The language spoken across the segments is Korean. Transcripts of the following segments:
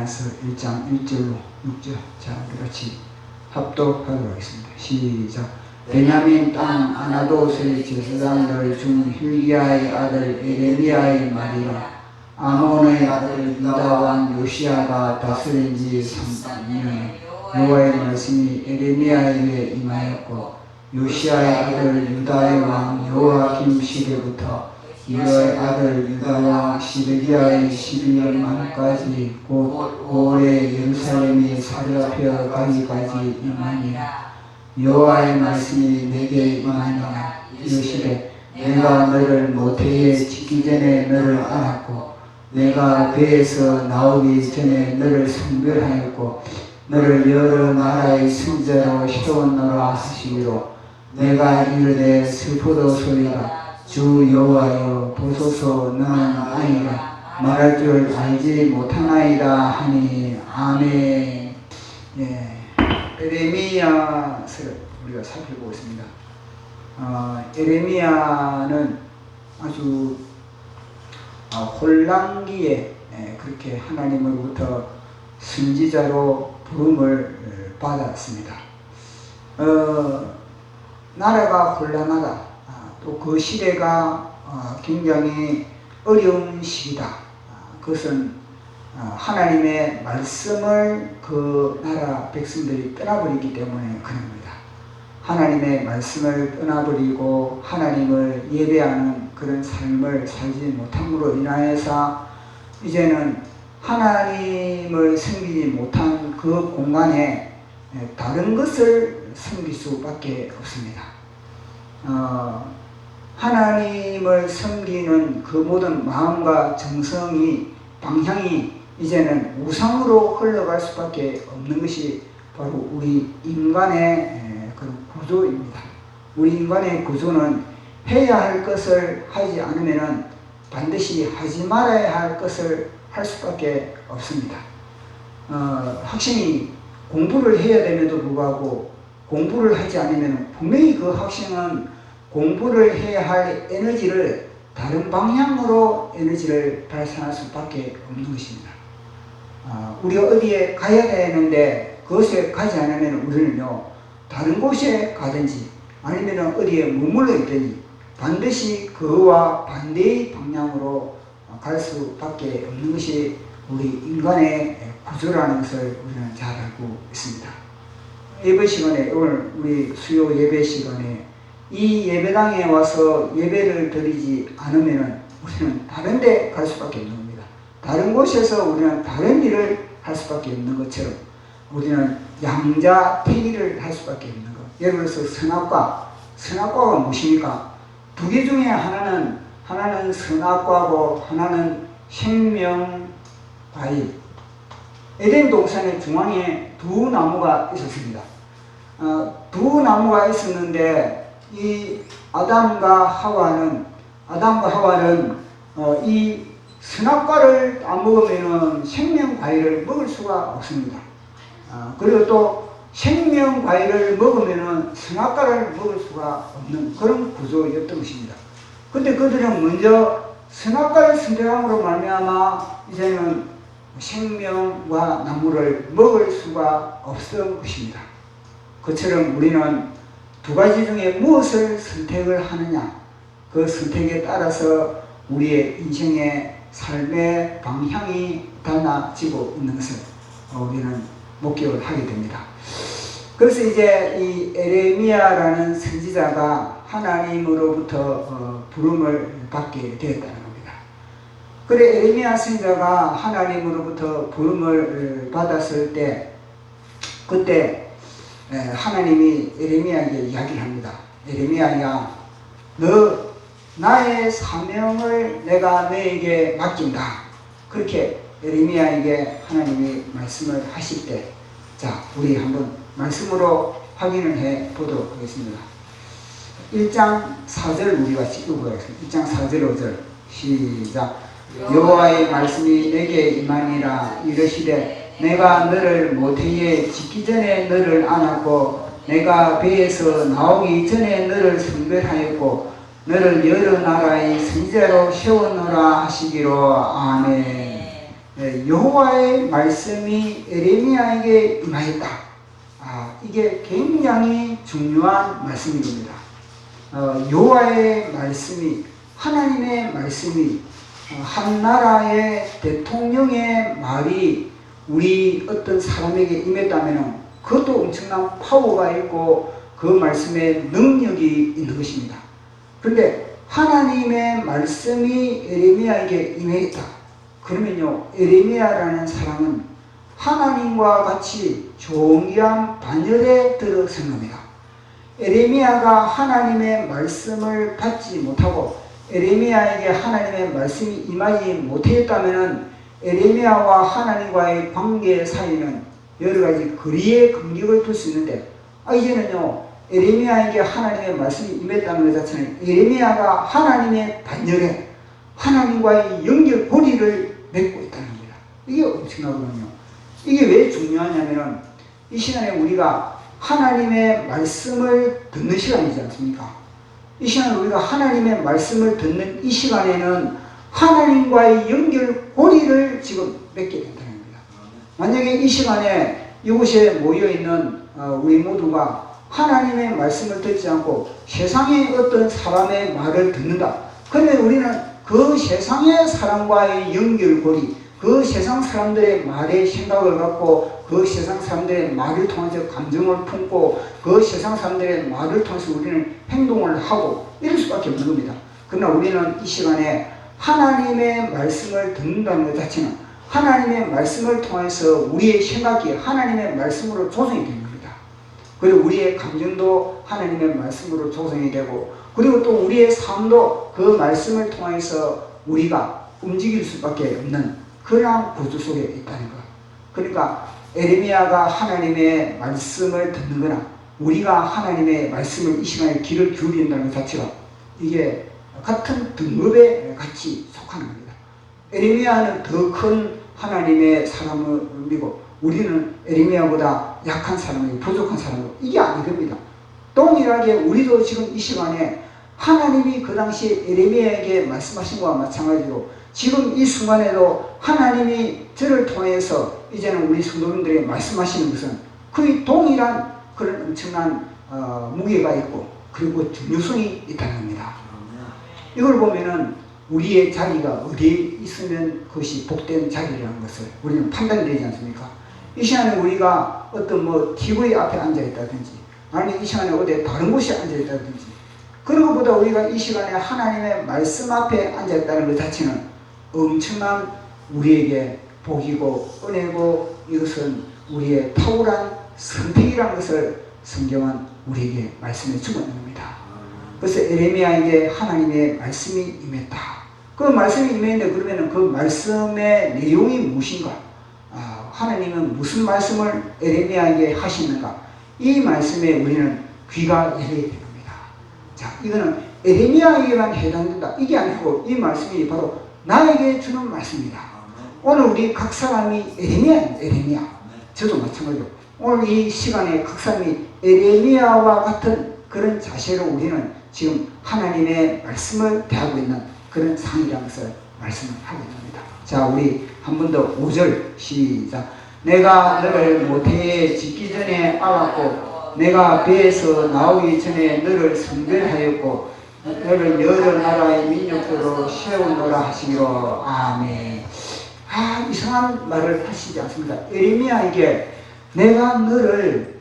에레미야서 1장 1절로 6절. 자, 우리 같이 합독하도록 하겠습니다. 시작. 베냐민 땅 아나도스의 제사장들 중 힐기야의 아들 에레미야의 말이라. 아몬의 아들 유다 왕 요시야가 다스린 지 3년에 여호와의 말씀이 에레미야에게 임하였고, 요시야의 아들 유다의 왕 여호야김 시대부터 이거의 아들 유다 왕 시드기야의 12년 만까지 곧 5월에 예루살렘이 사로잡혀 가기까지 임하니라. 여호와의 말씀이 내게 임하니라. 이르시되 내가 너를 모태에 짓기 전에 너를 안았고, 내가 배에서 나오기 전에 너를 성별하였고, 너를 여러 나라의 승자로 세웠노라 하시기로, 내가 이르되 슬프도 소리가 주 여호와여 보소서 너는 아니라 말할 줄 알지 못하나이다 하니. 아멘. 예, 에레미야서를 우리가 살펴보고 있습니다. 에레미야는 아주 혼란기에 그렇게 하나님으로부터 선지자로 부름을 받았습니다. 나라가 혼란하다. 또 그 시대가 굉장히 어려운 시기다. 그것은 하나님의 말씀을 그 나라 백성들이 떠나버리기 때문에 그런 겁니다. 하나님의 말씀을 떠나버리고 하나님을 예배하는 그런 삶을 살지 못함으로 인하여서 이제는 하나님을 섬기지 못한 그 공간에 다른 것을 섬길 수밖에 없습니다. 하나님을 섬기는 그 모든 마음과 정성이, 방향이 이제는 우상으로 흘러갈 수밖에 없는 것이 바로 우리 인간의 그런 구조입니다. 우리 인간의 구조는 해야 할 것을 하지 않으면 반드시 하지 말아야 할 것을 할 수밖에 없습니다. 학생이 공부를 해야 됨에도 불구하고 공부를 하지 않으면 분명히 그 학생은 공부를 해야 할 에너지를 다른 방향으로 에너지를 발산할 수밖에 없는 것입니다. 우리가 어디에 가야 되는데 그것에 가지 않으면 우리는요, 다른 곳에 가든지 아니면 어디에 머물러 있든지 반드시 그와 반대의 방향으로 갈 수밖에 없는 것이 우리 인간의 구조라는 것을 우리는 잘 알고 있습니다. 예배 시간에, 오늘 우리 수요 예배 시간에 이 예배당에 와서 예배를 드리지 않으면 우리는 다른 데 갈 수밖에 없는 겁니다. 다른 곳에서 우리는 다른 일을 할 수밖에 없는 것처럼 우리는 양자택일을 할 수밖에 없는 것. 예를 들어서 선악과가 무엇입니까? 두 개 중에 하나는 선악과고 하나는 생명과일. 에덴 동산의 중앙에 두 나무가 있었습니다. 두 나무가 있었는데 이 아담과 하와는 이 선악과를 안 먹으면 생명과일을 먹을 수가 없습니다. 그리고 또 생명과일을 먹으면 선악과를 먹을 수가 없는 그런 구조였던 것입니다. 근데 그들은 먼저 선악과를 선택함으로 말미암아 이제는 생명과 나무를 먹을 수가 없었던 것입니다. 그처럼 우리는 두 가지 중에 무엇을 선택을 하느냐, 그 선택에 따라서 우리의 인생의 삶의 방향이 달라지고 있는 것을 우리는 목격을 하게 됩니다. 그래서 이제 이 에레미야라는 선지자가 하나님으로부터 부름을 받게 되었다는 겁니다. 그래, 에레미야 선지자가 하나님으로부터 부름을 받았을 때, 그때 하나님이 에레미야에게 이야기를 합니다. 에레미야야, 너 나의 사명을 내가 너에게 맡긴다. 그렇게 에레미야에게 하나님이 말씀을 하실 때, 자, 우리 한번 말씀으로 확인을 해 보도록 하겠습니다. 1장 4절 우리 같이 읽어보겠습니다. 1장 4절 5절 시작. 여호와의 말씀이 내게 임하니라. 이르시되 내가 너를 모태에 짓기 전에 너를 안았고, 내가 배에서 나오기 전에 너를 성별하였고, 너를 여러 나라의 선지자로 세웠노라 하시기로. 아멘. 여호와의 말씀이 에레미야에게 임하였다. 이게 굉장히 중요한 말씀입니다. 여호와의 말씀이, 하나님의 말씀이, 한 나라의 대통령의 말이 우리 어떤 사람에게 임했다면 그것도 엄청난 파워가 있고 그 말씀에 능력이 있는 것입니다. 그런데 하나님의 말씀이 에레미야에게 임했다. 그러면요, 에레미야라는 사람은 하나님과 같이 존귀한 반열에 들어선 겁니다. 에레미야가 하나님의 말씀을 받지 못하고 에레미야에게 하나님의 말씀이 임하지 못했다면 에레미야와 하나님과의 관계 사이는 여러 가지 거리의 간격을 둘 수 있는데, 이제는요, 에레미야에게 하나님의 말씀이 임했다는 것 자체는 에레미야가 하나님의 반열에 하나님과의 연결 고리를 맺고 있다는 겁니다. 이게 엄청나거든요. 이게 왜 중요하냐면은 이 시간에 우리가 하나님의 말씀을 듣는 시간이지 않습니까? 이 시간에 우리가 하나님의 말씀을 듣는 이 시간에는 하나님과의 연결 고리를 지금 맺게 된다는 겁니다. 만약에 이 시간에 이곳에 모여있는 우리 모두가 하나님의 말씀을 듣지 않고 세상의 어떤 사람의 말을 듣는다. 그러면 우리는 그 세상의 사람과의 연결고리, 그 세상 사람들의 말에 생각을 갖고 그 세상 사람들의 말을 통해서 감정을 품고 그 세상 사람들의 말을 통해서 우리는 행동을 하고 이럴 수밖에 없는 겁니다. 그러나 우리는 이 시간에 하나님의 말씀을 듣는다는 것 자체는 하나님의 말씀을 통해서 우리의 생각이 하나님의 말씀으로 조성이 됩니다. 그리고 우리의 감정도 하나님의 말씀으로 조성이 되고, 그리고 또 우리의 삶도 그 말씀을 통해서 우리가 움직일 수밖에 없는 그러한 구조 속에 있다는 것. 그러니까 에레미야가 하나님의 말씀을 듣는 거나 우리가 하나님의 말씀을 이 시간에 귀를 기울인다는 것 자체가 이게 같은 등급에 같이 속하는 겁니다. 에레미야는 더 큰 하나님의 사람이고 우리는 에레미야보다 약한 사람이고 부족한 사람이고 이게 아니됩니다. 동일하게 우리도 지금 이 시간에 하나님이 그 당시에 에레미야에게 말씀하신 것과 마찬가지로 지금 이 순간에도 하나님이 저를 통해서 이제는 우리 성도님들에게 말씀하시는 것은 거의 동일한 그런 엄청난 무게가 있고 그리고 중요성이 있다는 겁니다. 이걸 보면은 우리의 자리가 어디에 있으면 그것이 복된 자리라는 것을 우리는 판단이 되지 않습니까? 이 시간에 우리가 어떤 TV 앞에 앉아 있다든지 아니면 이 시간에 어디 다른 곳에 앉아 있다든지 그런 것보다 우리가 이 시간에 하나님의 말씀 앞에 앉아 있다는 것 자체는 엄청난 우리에게 복이고 은혜고 이것은 우리의 탁월한 선택이라는 것을 성경은 우리에게 말씀해 주고 있는 겁니다. 그래서 에레미야에게 하나님의 말씀이 임했다. 그 말씀이 임했는데 그러면 그 말씀의 내용이 무엇인가? 하나님은 무슨 말씀을 에레미야에게 하시는가? 이 말씀에 우리는 귀가 열려야 됩니다. 자, 이거는 에레미야에게만 해당된다. 이게 아니고 이 말씀이 바로 나에게 주는 말씀입니다. 오늘 우리 각 사람이 에레미야입니다. 에레미야. 저도 마찬가지로 오늘 이 시간에 각 사람이 에레미야와 같은 그런 자세로 우리는 지금 하나님의 말씀을 대하고 있는 그런 상이라는 것을 말씀을 하고 있습니다. 자, 우리 한 번 더 5절 시작. 내가 너를 모태에 짓기 전에 알았고 내가 배에서 나오기 전에 너를 선별하였고 너를 여러 나라의 민족으로 세우노라 하시기로. 아멘. 이상한 말을 하시지 않습니다. 에레미야에게 내가 너를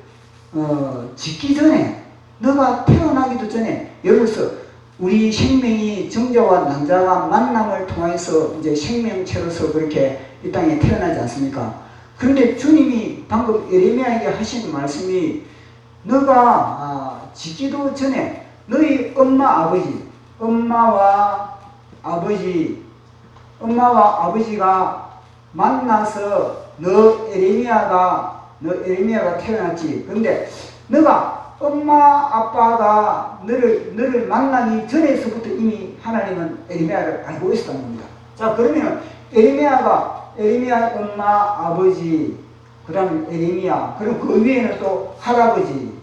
짓기 전에 너가 태어나기도 전에 예를 들어서 우리 생명이 정자와 난자가 만남을 통해서 이제 생명체로서 그렇게 이 땅에 태어나지 않습니까? 그런데 주님이 방금 에레미야에게 하신 말씀이 너가 짓기도 전에 너희 엄마와 아버지가 만나서 너 에레미야가 태어났지. 그런데 너가 엄마 아빠가 너를 만나기 전에서부터 이미 하나님은 에레미야를 알고 있었다는 겁니다. 자, 그러면 에레미야 엄마 아버지 그 다음에 에레미야 그럼 그 위에는 또 할아버지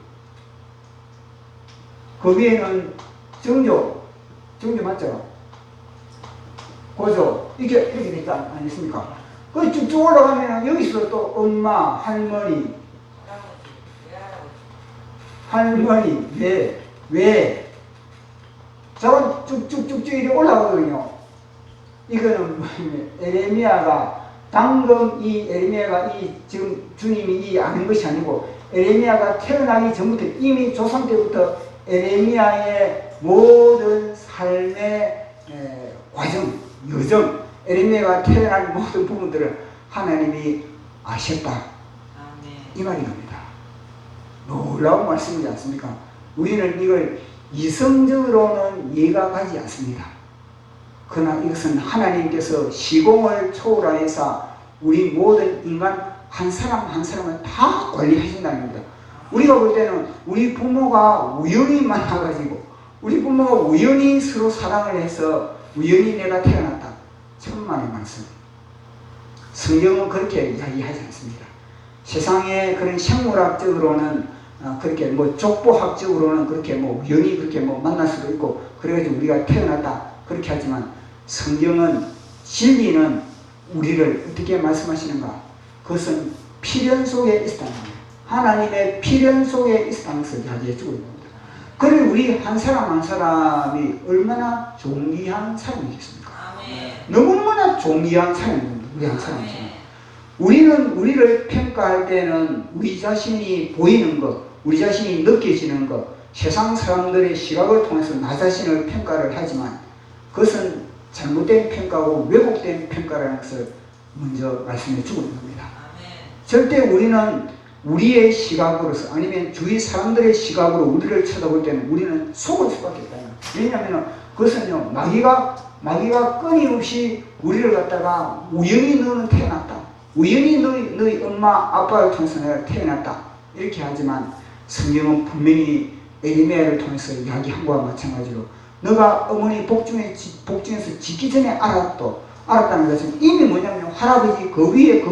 그 위에는 정조 맞죠? 고조 이렇게 되지 않습니까? 그 쭉쭉 올라가면 여기서 또 엄마, 할머니, 왜, 저건 쭉쭉쭉쭉 이렇게 올라가거든요. 이거는 에레미야가 방금 이 에레미야가 지금 주님이 아는 것이 아니고 에레미야가 태어나기 전부터 이미 조상 때부터 에레미야의 모든 삶의 과정, 여정, 에레미야가 태어난 모든 부분들을 하나님이 아셨다. 이 말이 겁니다. 놀라운 말씀이지 않습니까? 우리는 이걸 이성적으로는 이해가 가지 않습니다. 그러나 이것은 하나님께서 시공을 초월하여서 우리 모든 인간 한 사람 한 사람을 다 관리하신다는 겁니다. 우리가 볼 때는 우리 부모가 우연히 만나가지고 우리 부모가 우연히 서로 사랑을 해서 우연히 내가 태어났다. 천만의 말씀. 성경은 그렇게 이야기하지 않습니다. 세상의 그런 생물학적으로는 그렇게 뭐 족보학적으로는 그렇게 뭐 우연히 그렇게 뭐 만날 수도 있고 그래가지고 우리가 태어났다 그렇게 하지만 성경은 진리는 우리를 어떻게 말씀하시는가? 그것은 필연 속에 있다는 겁니다. 하나님의 필연 속에 있다는 것을 이야기해 주고 있는 겁니다. 그래 우리 한 사람 한 사람이 얼마나 존귀한 사람이겠습니까? 너무나 존귀한 사람입니다. 우리 한 사람 한 사람. 우리는 우리를 평가할 때는 우리 자신이 보이는 것, 우리 자신이 느껴지는 것, 세상 사람들의 시각을 통해서 나 자신을 평가를 하지만 그것은 잘못된 평가고 왜곡된 평가라는 것을 먼저 말씀해 주고 있는 겁니다. 절대 우리는 우리의 시각으로서 아니면 주위 사람들의 시각으로 우리를 쳐다볼 때는 우리는 속을 수밖에 없다. 왜냐하면 그것은요 마귀가 끊임없이 우리를 갖다가 우연히 너는 태어났다. 우연히 너희 엄마 아빠를 통해서 내가 태어났다. 이렇게 하지만 성경은 분명히 에레미야를 통해서 이야기한 것과 마찬가지로 너가 어머니 복중에서 짓기 전에 알았다는 것은 이미 뭐냐면 할아버지 그 위에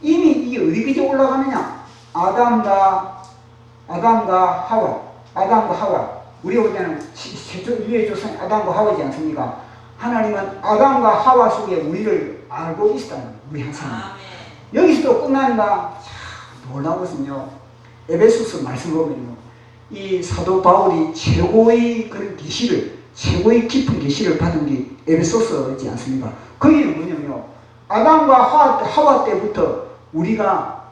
이미 이게 어디까지 올라가느냐 아담과 하와 우리가 볼 때는 최초 인류의 조상이 아담과 하와이지 않습니까? 하나님은 아담과 하와 속에 우리를 알고 있다는 거예요. 우리 한 사람. 여기서도 끝난다. 참 놀라운 것은요. 에베소서 말씀 보면요. 이 사도 바울이 최고의 그런 계시를 최고의 깊은 계시를 받은 게 에베소서이지 않습니까? 거기는 뭐냐면요. 아담과 하와 때부터 우리가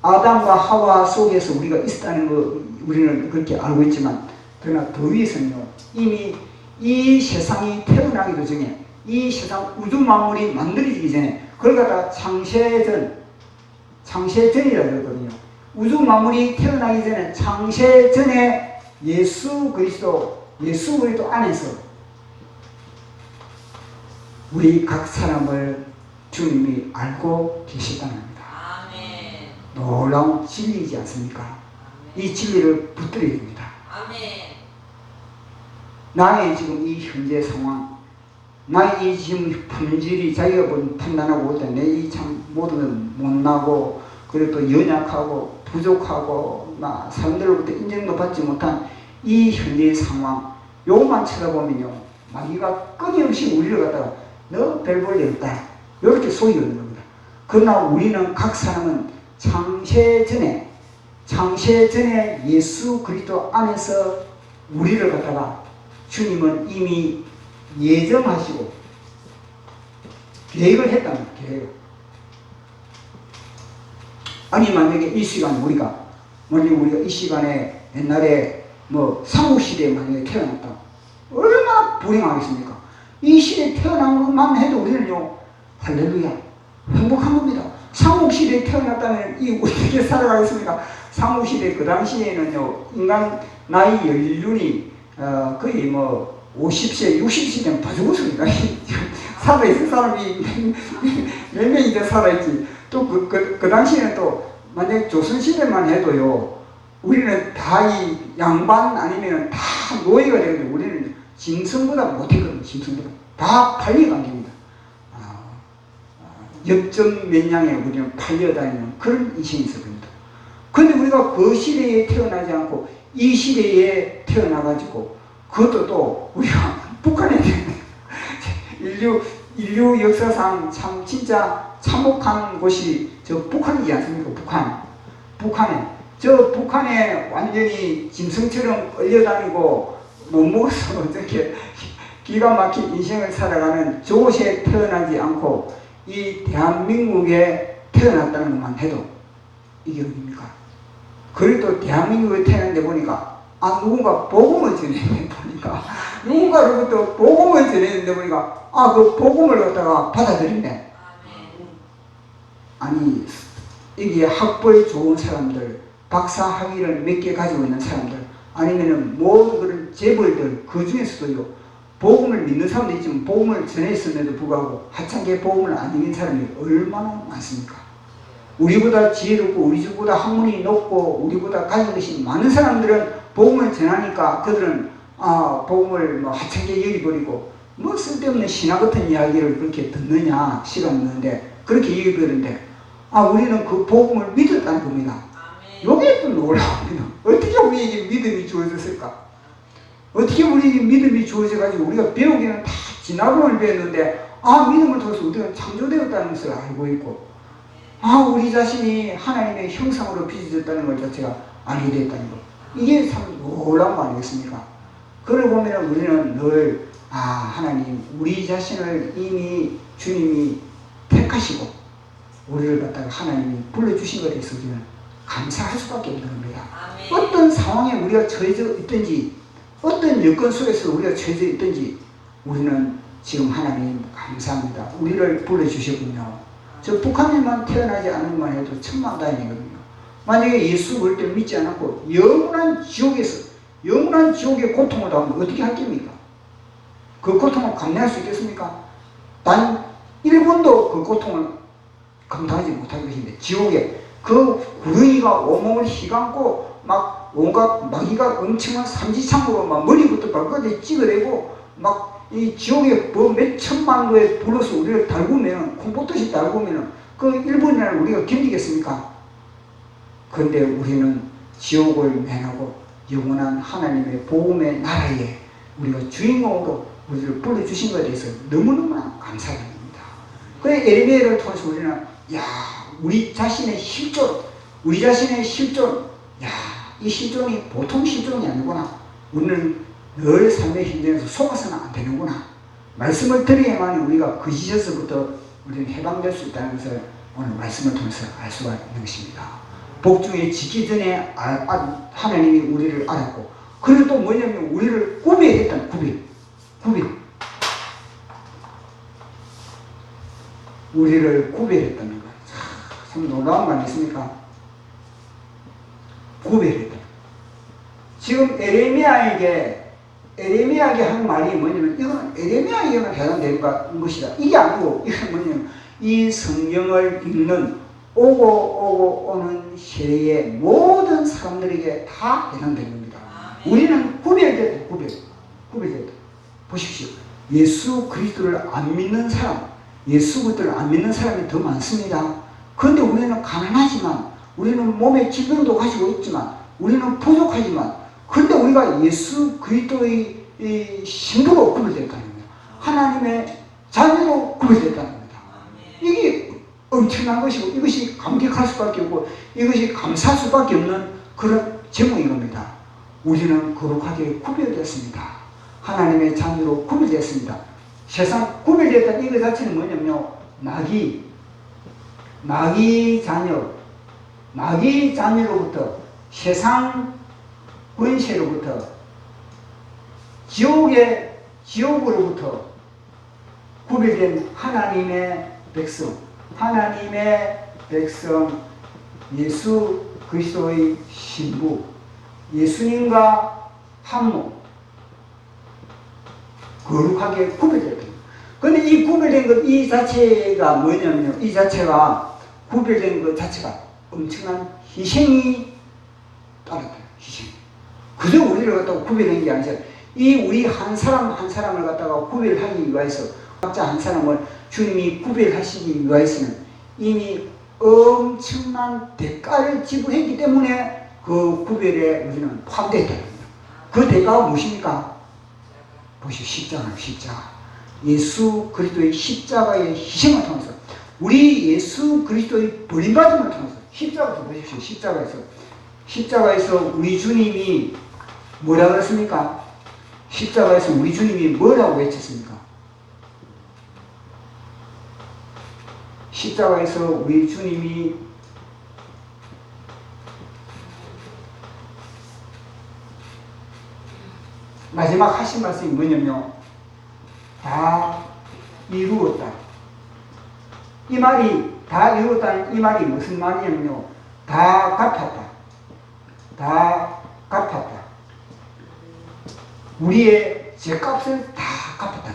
아담과 하와 속에서 우리가 있다는 거 우리는 그렇게 알고 있지만 그러나 더 위에서는요. 이미 이 세상이 태어나기도 전에 이 세상 우주 만물이 만들어지기 전에 그걸 갖다가 창세전이라고 그러거든요. 우주 만물이 태어나기 전에 창세전에 예수 그리스도 안에서 우리 각 사람을 주님이 알고 계시다는 겁니다. 아멘. 놀라운 진리이지 않습니까? 아멘. 이 진리를 붙들어야 됩니다. 아멘. 나의 지금 이 현재 상황, 나의 이 지금 품질이 자기가 판단하고 올 때 내 이 참 모든 건 못나고 그리고 또 연약하고 부족하고 막 사람들로부터 인정도 받지 못한 이 현재의 상황 요것만 쳐다보면요 마귀가 끊임없이 우리를 갖다가 너 별 볼 일 없다 이렇게 소리를 하는 겁니다. 그러나 우리는 각 사람은 창세전에 예수 그리스도 안에서 우리를 갖다가 주님은 이미 예정하시고 계획을 했다는 계획. 아니 만약에 이 시간 우리가 이 시간에 옛날에 뭐 삼국시대에 만약에 태어났다. 얼마나 불행하겠습니까? 이 시대에 태어난 것만 해도 우리는요 할렐루야 행복한 겁니다. 삼국시대에 태어났다면 이 어떻게 살아가겠습니까? 삼국시대 그 당시에는요 인간 나이 연륜이 거의 뭐 50세, 60세면 다 죽었습니다. 살아있을 사람이 몇 명이 더 살아있지. 또 그 당시에는 또 만약 조선시대만 해도요 우리는 다 이 양반 아니면 다 노예가 되거든요. 우리는 짐승보다 못했거든요. 짐승보다 다 팔려간답니다. 엽전 몇냥에 우리는 팔려다니는 그런 인생이 있었습니다. 그런데 우리가 그 시대에 태어나지 않고 이 시대에 태어나가지고 그것도 또 우리가 북한에 인류 인류 역사상 참 진짜 참혹한 곳이 저 북한이지 않습니까? 북한에 완전히 짐승처럼 끌려다니고 못 먹어서 어떻게 기가 막힌 인생을 살아가는 저곳에 태어나지 않고 이 대한민국에 태어났다는 것만 해도 이게 어딥니까? 그래도 대한민국에 태어났는데 보니까 누군가 복음을 전했는데 보니까 누군가로부터 복음을 전했는데 보니까 그 복음을 갖다가 받아들이네. 아니 이게 학벌 좋은 사람들, 박사 학위를 몇 개 가지고 있는 사람들, 아니면은 모든 그런 재벌들, 그 중에서도요 복음을 믿는 사람도 있지만 복음을 전했음에도 불구하고 하찮게 복음을 안 믿는 사람이 얼마나 많습니까? 우리보다 지혜롭고 우리보다 학문이 높고 우리보다 가진 것이 많은 사람들은 복음을 전하니까 그들은 복음을 뭐 하찮게 여기버리고 뭐 쓸데없는 신화 같은 이야기를 그렇게 듣느냐 시간 넣는데 그렇게 여기버리는데 우리는 그 복음을 믿었다는 겁니다. 요게 또 놀라웁니다. 어떻게 우리에게 믿음이 주어졌을까? 어떻게 우리에게 믿음이 주어져가지고 우리가 배우기는 다 진화론을 배웠는데 믿음을 통해서 우리가 창조되었다는 것을 알고 있고 우리 자신이 하나님의 형상으로 빚어졌다는 것 자체가 알게 됐다는 것, 이게 참 놀라운 거 아니겠습니까? 그걸 보면 우리는 늘 하나님 우리 자신을 이미 주님이 택하시고 우리를 갖다가 하나님이 불러주신 것에 대해서 우리는 감사할 수밖에 없는 겁니다. 아멘. 어떤 상황에 우리가 처해져 있든지 어떤 여건 속에서 우리가 처해져 있든지 우리는 지금 하나님 감사합니다. 우리를 불러주셨군요. 저 북한에만 태어나지 않은 것만 해도 천만다행이거든요. 만약에 예수 그리스도를 믿지 않았고 영원한 지옥의 고통을 당하면 어떻게 할 겁니까? 그 고통을 감내할 수 있겠습니까? 단 1분도 그 고통을 감당하지 못할 것인데 지옥에 그 구덩이가 온몸을 휘감고 막 온갖 마귀가 엄청난 삼지창으로 막 머리부터 발까지 찍어내고 막 이 지옥에 뭐 몇 천만 도에 불러서 우리를 달구면 콩포듯이 달구면 그 1분이나 우리가 견디겠습니까? 그런데 우리는 지옥을 면하고 영원한 하나님의 복음의 나라에 우리가 주인공으로 우리를 불러주신 것에 대해서 너무너무나 감사드립니다. 그래 에레미야를 통해서 우리는 우리 자신의 실존, 이 실존이 보통 실존이 아니구나. 우리는 늘 삶의 현장에서 속아서는 안 되는구나. 말씀을 들어야만 우리가 거짓에서부터 우리는 해방될 수 있다는 것을 오늘 말씀을 통해서 알 수가 있는 것입니다. 복중에 지기 전에 하나님이 우리를 알았고, 그리고 또 뭐냐면 우리를 구별했다는 구별. 우리를 구별했다는 것. 참 놀라운 거 아니겠습니까? 구별했다. 지금 에레미야에게 한 말이 뭐냐면 이거는 에레미야에게만 해당되는 것이다. 이게 아니고 이건 뭐냐면 이 성경을 읽는 오고 오는 세대의 모든 사람들에게 다 해당되는 겁니다. 우리는 구별됐다. 보십시오. 예수 그리스도를 안 믿는 사람, 예수 그리스도를 안 믿는 사람이 더 많습니다. 그런데 우리는 가난하지만, 우리는 몸에 질병도 가지고 있지만, 우리는 부족하지만, 그런데 우리가 예수 그리스도의 신부로 구별됐다는 겁니다. 하나님의 자녀로 구별됐다는 겁니다. 이게 엄청난 것이고 이것이 감격할 수밖에 없고 이것이 감사할 수밖에 없는 그런 제목인 겁니다. 우리는 거룩하게 구별됐습니다. 하나님의 자녀로 구별됐습니다. 세상 구별됐다는 이것 자체는 뭐냐면요, 마귀 자녀로부터, 세상 권세로부터, 지옥으로부터 구별된 하나님의 백성, 예수 그리스도의 신부, 예수님과 한몸, 거룩하게 구별됐다. 그런데 이 구별된 것, 이 자체가 뭐냐면요, 이 자체가 구별된 것 자체가 엄청난 희생이 따랐다. 희생. 그저 우리를 갖다가 구별한 게 아니라 이 우리 한 사람 한 사람을 갖다가 구별하기 위해서, 각자 한 사람을 주님이 구별하시기 위해서는 이미 엄청난 대가를 지불했기 때문에 그 구별에 우리는 포함되어 있다는 겁니다. 그 대가가 무엇입니까? 보시오, 십자가. 예수 그리스도의 십자가의 희생을 통해서, 우리 예수 그리스도의 버림받음을 통해서, 십자가에서 보십시오. 십자가에서 우리 주님이 뭐라 그랬습니까? 십자가에서 우리 주님이 뭐라고 외쳤습니까? 십자가에서 우리 주님이 마지막 하신 말씀이 뭐냐면요, 다 이루었다. 이 말이, 다 이루었다는 이 말이 무슨 말이냐면요, 다 갚았다. 다 갚았다. 우리의 죄값을 다 갚았다.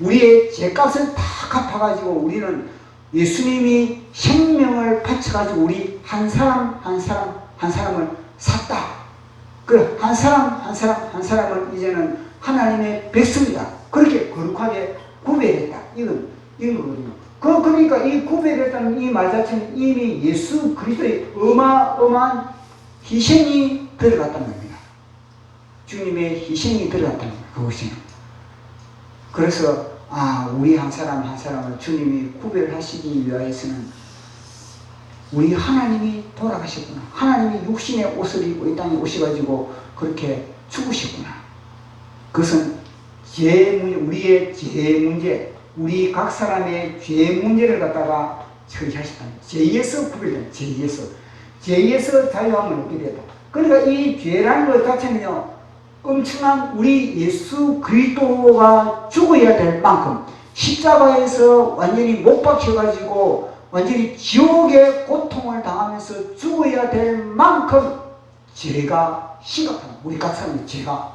우리의 죄값을 다 갚아가지고 우리는 예수님이 생명을 바쳐가지고 우리 한 사람 한 사람을 샀다. 그 한 사람은 이제는 하나님의 백성이다. 그렇게 거룩하게 구별했다. 이건 거거든요. 그러니까 이 구별했다는 이 말 자체는 이미 예수 그리스도의 어마어마한 희생이 들어갔다는 겁니다. 주님의 희생이 들어갔다는 겁니다. 그것이. 그래서 우리 한 사람을 주님이 구별하시기 위하여서는 우리 하나님이 돌아가셨구나. 하나님이 육신의 옷을 입고 이 땅에 오셔가지고 그렇게 죽으셨구나. 그것은 우리의 죄 문제, 우리 각 사람의 죄 문제를 갖다가 처리하셨다. 죄에서 구별된다. 죄에서 자유함을 얻게 되었다. 그러니까 이 죄라는 것 자체는요, 엄청난 우리 예수 그리스도가 죽어야 될 만큼 십자가에서 완전히 못 박혀가지고 완전히 지옥의 고통을 당하면서 죽어야 될 만큼 죄가 심각합니다. 우리 각 사람의 죄가,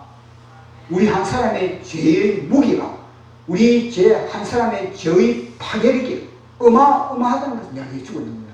우리 한 사람의 죄의 무게가, 우리 죄 한 사람의 죄의 파괴력이 어마어마하다는 것을 이야기해주고 있는 겁니다.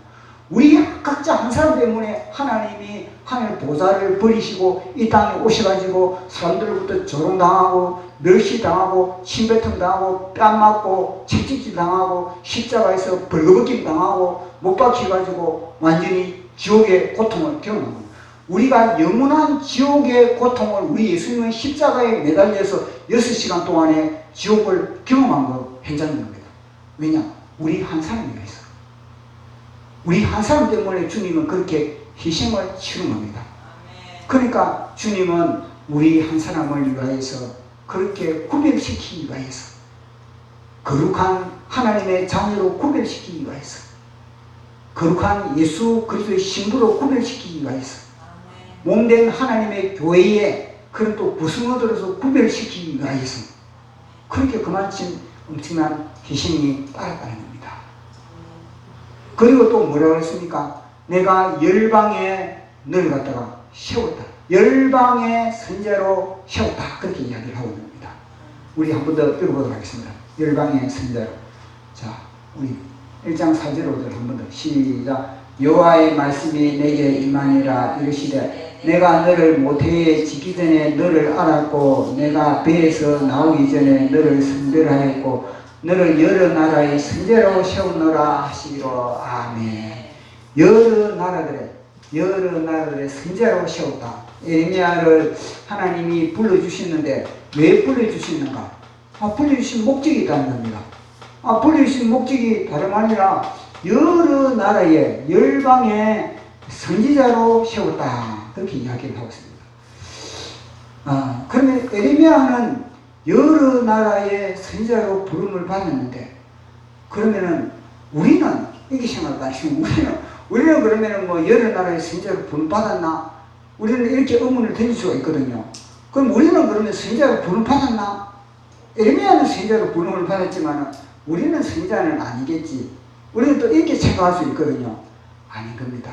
우리 각자 한 사람 때문에 하나님이 하늘 보좌를 버리시고 이 땅에 오셔가지고 사람들부터 조롱당하고 멸시당하고 침뱉음 당하고 뺨 맞고 채찍질 당하고 십자가에서 벌거벗김 당하고 못 박혀가지고 완전히 지옥의 고통을 경험한 겁니다. 우리가 영원한 지옥의 고통을 우리 예수님의 십자가에 매달려서 6시간 동안에 지옥을 경험한 거 현장인 겁니다. 왜냐? 우리 한 사람이 있어. 우리 한 사람 때문에 주님은 그렇게 희생을 치른 겁니다. 그러니까 주님은 우리 한 사람을 위하여서 그렇게 구별시키기 위하여서, 거룩한 하나님의 자녀로 구별시키기 위하여서, 거룩한 예수 그리스도의 신부로 구별시키기 위하여서, 몸된 하나님의 교회에 그런 또 구성원들로서 구별시키기 위하여서 그렇게 그만큼 엄청난 희생이 따랐다는 겁니다. 그리고 또 뭐라고 했습니까? 내가 열방에 널 갖다가 세웠다. 열방의 선자로 세웠다. 그렇게 이야기를 하고 있습니다. 우리 한 번 더 읽어보도록 하겠습니다. 열방의 선자로. 자, 우리 1장 4절로들 한 번 더 시작. 여호와의 말씀이 내게 임하니라. 이르시되 내가 너를 모태에 짓기 전에 너를 알았고 내가 배에서 나오기 전에 너를 선별하였고 너를 여러 나라의 선제로 세우노라 하시기로. 아멘. 여러 나라들의 선제로 세웠다. 에레미야를 하나님이 불러주시는데 왜 불러주시는가? 불러주신 목적이 있다는 겁니다. 불러주신 목적이 다름 아니라 여러 나라의 열방의 선지자로 세웠다. 그렇게 이야기를 하고 있습니다. 그러면 에레미야는 여러 나라의 선지자로 부름을 받았는데, 그러면은 우리는 이렇게 생각하시면 우리는 그러면은 뭐 여러 나라의 선지자로 부름 받았나? 우리는 이렇게 의문을 던질 수가 있거든요. 그럼 우리는 그러면 선지자로 부름 받았나? 에레미야는 선지자로 부름을 받았지만 우리는 선지자는 아니겠지. 우리는 또 이렇게 생각할 수 있거든요. 아닌 겁니다.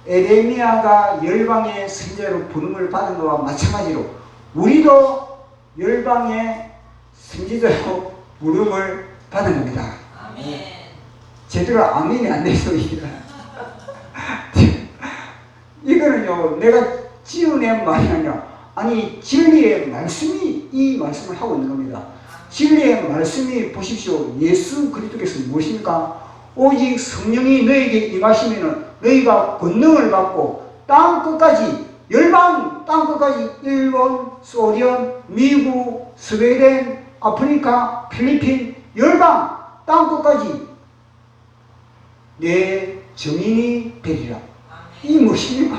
에레미야가 열방의 선지자로 부름을 받은 것과 마찬가지로 우리도 열방의 선지자로 부름을 받은 겁니다. 아멘. 제대로 아멘이 안 돼서 이거는요, 내가 지어낸 말이 아니라, 진리의 말씀이 이 말씀을 하고 있는 겁니다. 진리의 말씀이 보십시오. 예수 그리스도께서 무엇입니까? 오직 성령이 너에게 임하시면은 너희가 권능을 받고 땅 끝까지, 열방 땅 끝까지, 일본, 소련, 미국, 스웨덴, 아프리카, 필리핀, 열방, 땅끝까지 내 증인이 되리라. 이 무엇입니까?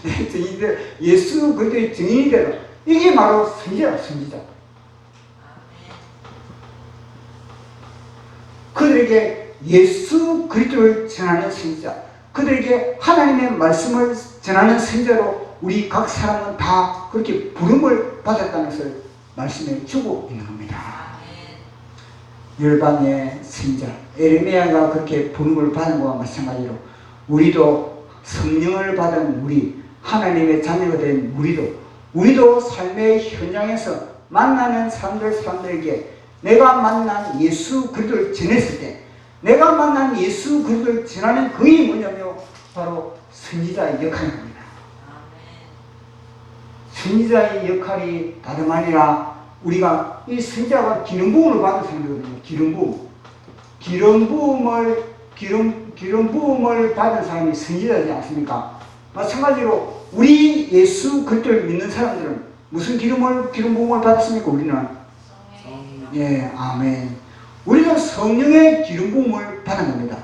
내 증인이 되리라. 예수 그리스도의 증인이 되리라. 이게 바로 선지자다, 선지자. 그들에게 예수 그리스도를 전하는 선지자, 그들에게 하나님의 말씀을 전하는 선지자로 우리 각 사람은 다 그렇게 부름을 받았다는 것을 말씀해 주고 있는 겁니다. 열방의 선지자 에레미야가 그렇게 부름을 받은 것과 마찬가지로 우리도 성령을 받은 우리, 하나님의 자녀가 된 우리도 삶의 현장에서 만나는 사람들에게 내가 만난 예수 그리스도를 전했을 때, 내가 만난 예수 그리스도를 전하는 그게 뭐냐면 바로 선지자의 역할입니다. 선지자의 역할이 다름 아니라 우리가 이 선지자가 기름 부음을 받은 사람이거든요. 기름 부음을 받은 사람이 선지자지 않습니까? 마찬가지로 우리 예수 그리스도를 믿는 사람들은 무슨 기름 부음을 받았습니까? 우리는 예, 아멘. 우리는 성령의 기름 부음을 받은 겁니다.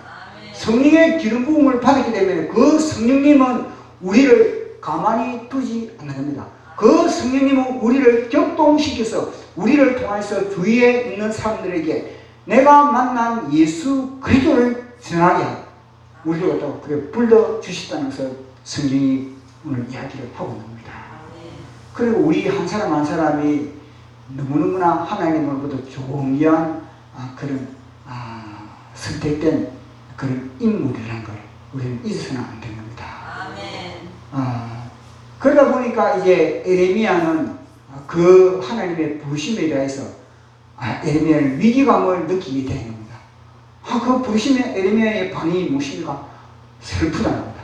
성령의 기름 부음을 받았기 때문에 그 성령님은 우리를 가만히 두지 않는 겁니다. 그 성령님은 우리를 격동시켜서 우리를 통해서 주위에 있는 사람들에게 내가 만난 예수 그리스도를 전하게 하고 우리를 갖다가 그렇게 불러주셨다는 것을 성경이 오늘 이야기를 하고 있는 겁니다. 그리고 우리 한 사람 한 사람이 너무너무나 하나님으로부터 존귀한 그런 선택된 그런 인물이라는 걸 우리는 잊어서는 안 되는 겁니다. 그러다 보니까 이제 에레미야는 그 하나님의 부르심에 대해서 에레미야는 위기감을 느끼게 되는 겁니다. 그 부르심의 에레미야의 반응이 무엇입니까? 슬프다는 겁니다.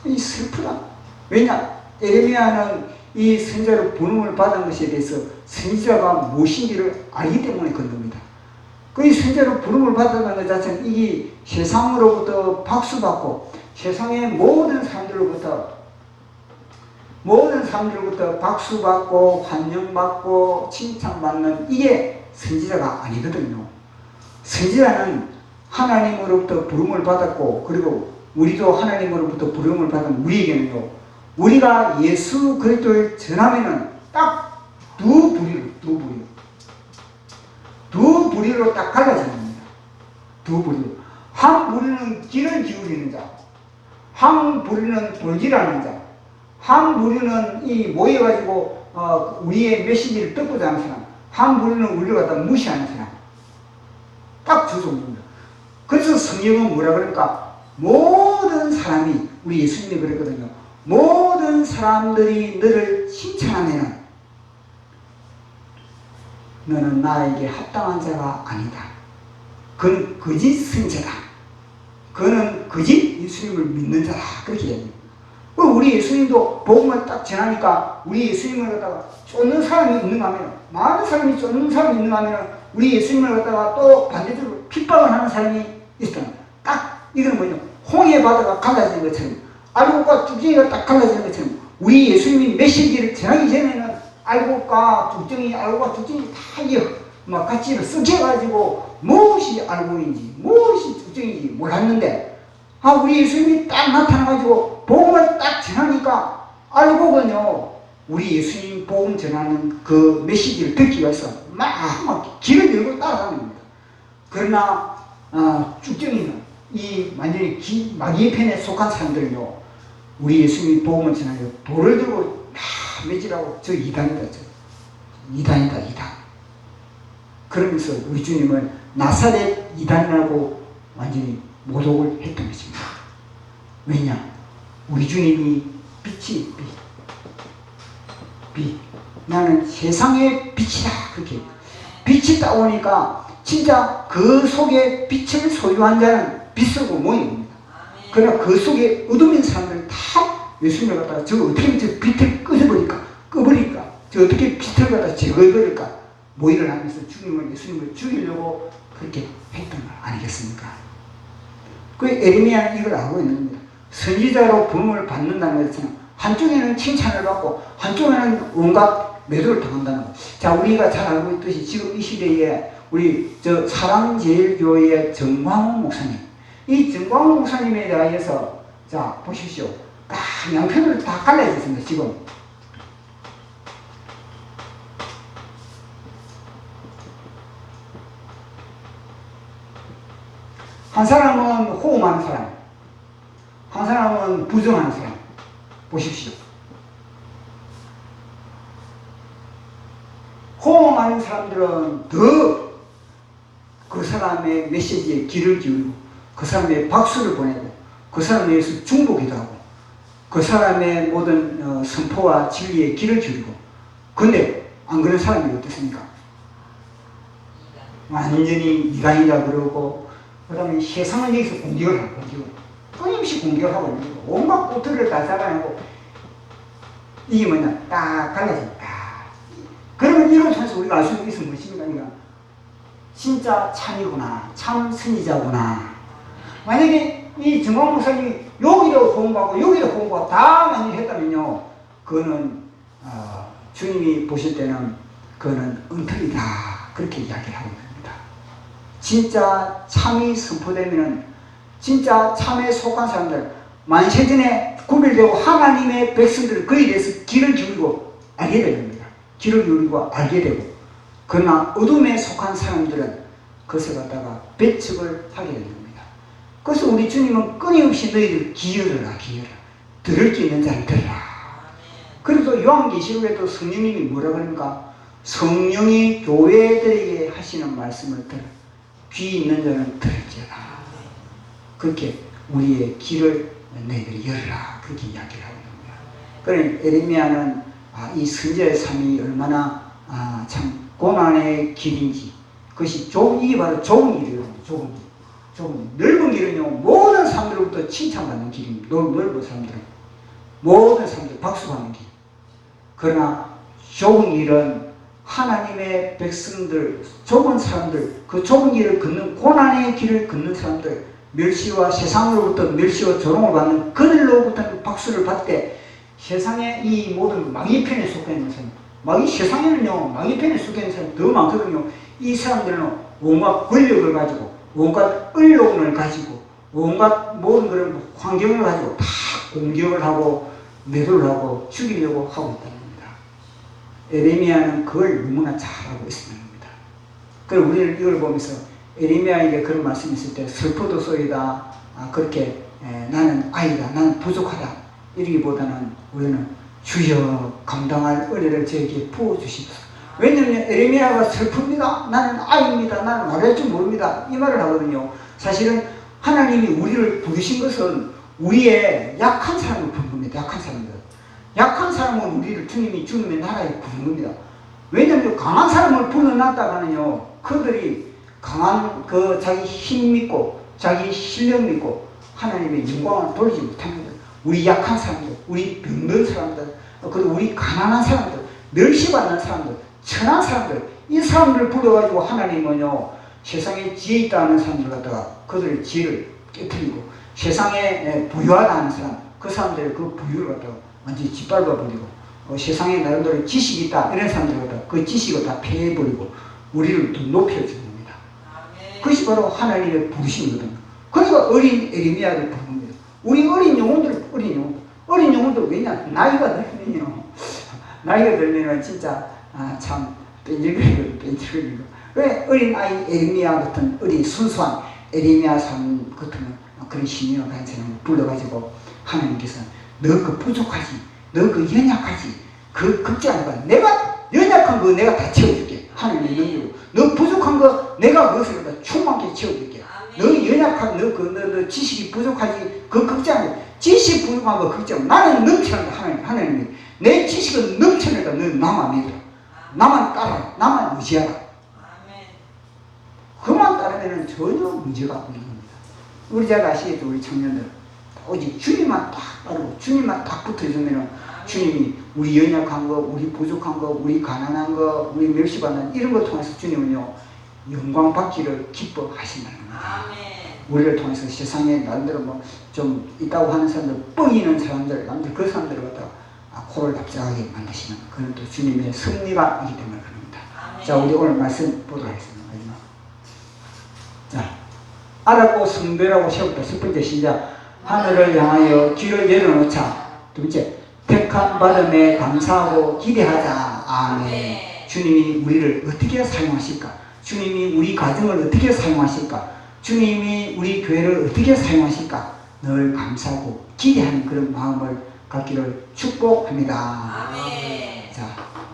이 슬프다. 왜냐? 에레미야는 이 선지자로 부름을 받은 것에 대해서 선지자가 무엇인지를 알기 때문에 그런 겁니다. 그 선지자로 부름을 받았다는 것 자체는 이게 세상으로부터 박수받고 세상의 모든 사람들로부터 박수받고 환영받고 칭찬받는 이게 선지자가 아니거든요. 선지자는 하나님으로부터 부름을 받았고 그리고 우리도 하나님으로부터 부름을 받은 우리에게는요, 우리가 예수 그리스도를 전하면은 딱 두 부리로 딱 갈라지는 겁니다. 두 부리로. 한 부리는 길을 기울이는 자, 한 부리는 돌질하는 자, 한 부리는 이 모여가지고 우리의 메시지를 듣고자 하는 사람, 한 부리는 우리를 갖다 무시하는 사람. 딱 두 종류입니다. 그래서 성경은 뭐라 그러니까 모든 사람이, 우리 예수님이 그랬거든요. 모든 사람들이 너를 칭찬하면 너는 나에게 합당한 자가 아니다. 그는 거짓 선지자다. 그는 거짓 예수님을 믿는 자다. 그렇게 얘기합니다. 우리 예수님도 복음을 딱 전하니까 우리 예수님을 갖다가 쫓는 사람이 있는가 하면, 많은 사람이 쫓는 사람이 있는가 하면 우리 예수님을 갖다가 또 반대적으로 핍박을 하는 사람이 있다. 딱 이거는 뭐냐, 홍해 바다가 갈라지는 것처럼, 알곡과 쭉정이가 딱 갈라지는 것처럼 우리 예수님이 메시지를 전하기 전에는 알곡과 쭉정이 다 막 같이 섞여가지고 무엇이 알곡인지 무엇이 쭉정인지 몰랐는데, 우리 예수님이 딱 나타나가지고 복음을 딱 전하니까 알곡은요, 우리 예수님 복음 전하는 그 메시지를 듣기 위해서 막 길을 열고 따라가는 겁니다. 그러나 쭉정이는 이 완전히 마귀의 편에 속한 사람들은요, 우리 예수님이 복음을 전하려 돌을 들고 매질하고 저 이단이다. 이단. 그러면서 우리 주님은 나사렛 이단이라고 완전히 모독을 했던 것입니다. 왜냐? 우리 주님이 빛이 빛. 나는 세상의 빛이다. 그렇게. 빛이 따오니까 진짜 그 속에 빛을 소유한 자는 빛으로 모이는 겁니다. 그러나 그 속에 어둠인 사람들은 다 예수님을 갖다가 저 어떻게 저 빛을 꺼버릴까? 저 어떻게 빛을 갖다 제거해버릴까? 모의를 하면서 예수님을 죽이려고 그렇게 했던 거 아니겠습니까? 그 에레미야는 이걸 알고 있는 겁니다. 선지자로 부름을 받는다는 것은 한쪽에는 칭찬을 받고 한쪽에는 온갖 매도를 당한다는 거. 자, 우리가 잘 알고 있듯이 지금 이 시대에 우리 사랑제일교회의 정광훈 목사님, 이 정광훈 목사님에 대하여서 자 보십시오. 딱 양편으로 다 갈라져 있습니다. 지금 한 사람은 호응하는 사람, 한 사람은 부정하는 사람. 보십시오. 호응하는 사람들은 더 그 사람의 메시지에 귀를 기울이고 그 사람의 박수를 보내고 그 사람에 의해서 중보기도 하고 그 사람의 모든 선포와 진리에 귀를 기울이고. 근데 안 그런 사람이 어떻습니까? 완전히 이간이라 그러고 그 다음에 세상을 여기서 공격을 하고 끊임없이 공격을 하고 있는 거고 온갖 꼬투리를 다 잡아내고 이게 뭐냐 딱 갈라진다. 그러면 이걸 통해서 우리가 알 수 있는 것은 무엇입니까? 진짜 참이구나, 참 선지자구나. 만약에 이 정광 목사님이 여기로 공부하고 여기로 공부하고 다 많이 했다면요, 그거는 주님이 보실 때는 그거는 엉터리다 그렇게 이야기를 하고 있습니다. 진짜 참이 선포되면은 진짜 참에 속한 사람들, 만세전에 구별되고 하나님의 백성들을 그에 대해서 귀를 기울이고 알게 됩니다. 귀를 기울이고 알게 되고. 그러나 어둠에 속한 사람들은 그것을 갖다가 배척을 하게 됩니다. 그래서 우리 주님은 끊임없이 너희들 기여라 들을 게 있는 자는 들으라. 그래도 요한계시록에도 성령님이 뭐라 그럽니까? 성령이 교회들에게 하시는 말씀을 들어 귀 있는 자는 들을지어다. 그렇게 우리의 귀를 너희들이 열어라 그렇게 이야기를 하고 있습니다. 그러니 에레미야는 이 선지자의 삶이 얼마나 참 고난의 길인지, 그것이 이게 바로 좁은 길이에요. 좁은 길. 넓은 길은요, 모든 사람들로부터 칭찬받는 길입니다. 넓은 사람들은. 모든 사람들 박수받는 길. 그러나 좁은 길은 하나님의 백성들, 좁은 사람들, 그 좁은 길을 걷는, 고난의 길을 걷는 사람들, 멸시와 세상으로부터 멸시와 조롱을 받는 그들로부터는 박수를 받되, 세상의 이 모든 마귀편에 속해 있는 사람, 세상에는요, 마귀편에 속해 있는 사람이 더 많거든요. 이 사람들은 온갖 권력을 가지고, 온갖 언론을 가지고, 온갖 모든 그런 환경을 가지고 다 공격을 하고, 매도를 하고, 죽이려고 하고 있다는 겁니다. 에레미야는 그걸 너무나 잘 알고 있습니다. 그리고 우리는 이걸 보면서 에레미야에게 그런 말씀이 있을 때, 슬퍼도소이다, 그렇게 나는 아이다, 나는 부족하다, 이러기보다는 우리는 주여 감당할 은혜를 저에게 부어주시옵소서. 왜냐하면 에레미야가 슬픕니다. 나는 아이입니다. 나는 말할 줄 모릅니다. 이 말을 하거든요. 사실은 하나님이 우리를 부르신 것은 우리의 약한 사람을 부른 겁니다. 약한 사람들. 약한 사람은 우리를 주님이 주님의 나라에 부른 겁니다. 왜냐하면 강한 사람을 불러놨다가는요, 그들이 강한 자기 힘 믿고 자기 실력 믿고 하나님의 영광을 돌리지 못합니다. 우리 약한 사람들, 우리 병든 사람들, 그리고 우리 가난한 사람들, 멸시받는 사람들, 천한 사람들, 이 사람들을 불러가지고 하나님은요, 세상에 지혜 있다 하는 사람들 갖다가 그들의 지혜를 깨뜨리고, 세상에 부유하다 하는 사람, 그 사람들의 그 부유를 갖다가 완전히 짓밟아버리고, 세상에 나름대로 지식이 있다 이런 사람들 갖다가 그 지식을 다 폐해버리고 우리를 더 높여주는 겁니다. 그것이 바로 하나님의 부르심이거든요. 그러니까 어린 에레미야를 부른 겁니다. 우리 어린 영혼들 왜냐? 나이가 들면은 진짜 참 뺀질거리고 왜 어린 아이 에레미야 같은 어린 순수한 에레미야 사람 같은 그런 신령을 가진 사람을 불러가지고 하나님께서 너 그 부족하지, 너 그 연약하지, 그 걱정하지 마. 내가 연약한 거 내가 다 채워줄게. 하나님의 능력으로. 너 부족한 거 내가 그것을 다 충만하게 채워줄게. 너 연약한 너 지식이 부족하지, 그 걱정하지 마. 지식 부족한 거 걱정 마. 나는 넘쳐난다. 하나님이 내 지식은 넘쳐나니까 너 나만 믿어라. 나만 따라라. 나만 의지하라. 그만 따르면 전혀 문제가 없는 겁니다. 우리 잘 아시겠죠? 우리 청년들 오직 주님만 딱 따르고 주님만 딱 붙어주면 주님이 우리 연약한 거, 우리 부족한 거, 우리 가난한 거, 우리 멸시받는 이런 걸 통해서 주님은요 영광 받기를 기뻐하신다는 겁니다. 우리를 통해서 세상에 나름대로 뭐 좀 있다고 하는 사람들, 뻥이는 사람들, 남들 그 사람들을 갖다가 코를 납작하게 만드시는 그런 또 주님의 섭리가 있기 때문에 그럽니다. 자, 우리 오늘 말씀 보도록 하겠습니다. 자, 알았고 숭배라고 세웠다. 첫 번째 시작. 하늘을 향하여 귀를 열어놓자. 두 번째, 택함 받음에 감사하고 기대하자. 아멘. 주님이 우리를 어떻게 사용하실까? 주님이 우리 가정을 어떻게 사용하실까? 주님이 우리 교회를 어떻게 사용하실까? 늘 감사하고 기대하는 그런 마음을 갖기를 축복합니다. 아멘. 자,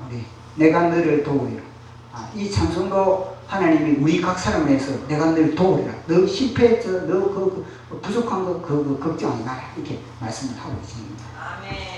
우리 내가 너를 도우리라. 이 찬송도 하나님이 우리 각 사람을 위해서 내가 늘 도우리라. 너 실패했어. 너 부족한 거 그거 걱정하지 마라. 이렇게 말씀을 하고 계십니다. 아멘.